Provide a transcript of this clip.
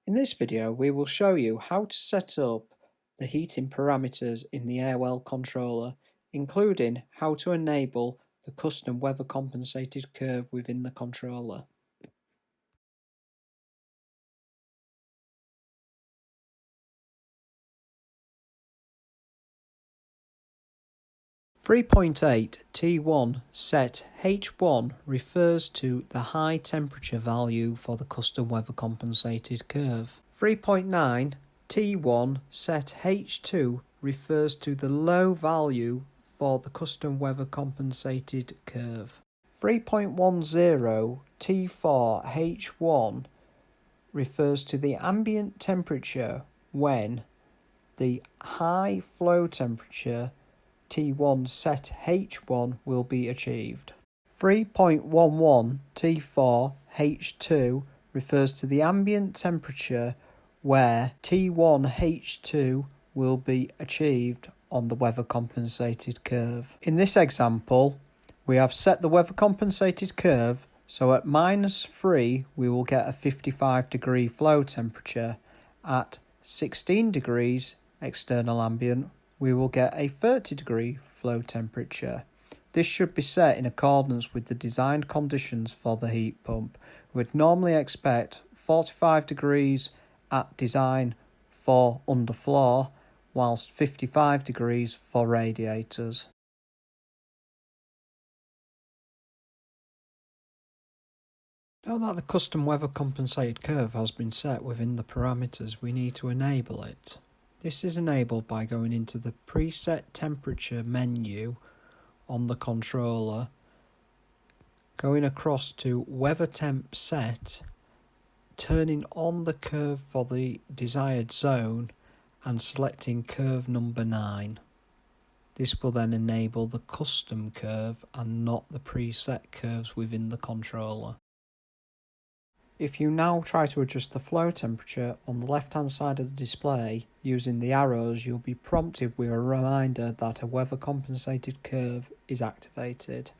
In this video we will show you how to set up the heating parameters in the Airwell controller, including how to enable the custom weather compensated curve within the controller. .8 T1 set H1 refers to the high temperature value for the custom weather compensated curve. 3.9 T1 set H2 refers to the low value for the custom weather compensated curve. 3.10 T4 H1 refers to the ambient temperature when the high flow temperature T1 set H1 will be achieved. 3.11 T4 H2 refers to the ambient temperature where T1 H2 will be achieved on the weather compensated curve. In this example, we have set the weather compensated curve so at -3 we will get a 55-degree flow temperature. At 16 degrees external ambient we will get a 30-degree flow temperature. This should be set in accordance with the designed conditions for the heat pump. We'd normally expect 45 degrees at design for underfloor, whilst 55 degrees for radiators. Now that the custom weather compensated curve has been set within the parameters, we need to enable it. This is enabled by going into the preset temperature menu on the controller, going across to weather temp set, turning on the curve for the desired zone and selecting curve number 9. This will then enable the custom curve and not the preset curves within the controller. If you now try to adjust the flow temperature on the left hand side of the display using the arrows, you'll be prompted with a reminder that a weather compensated curve is activated.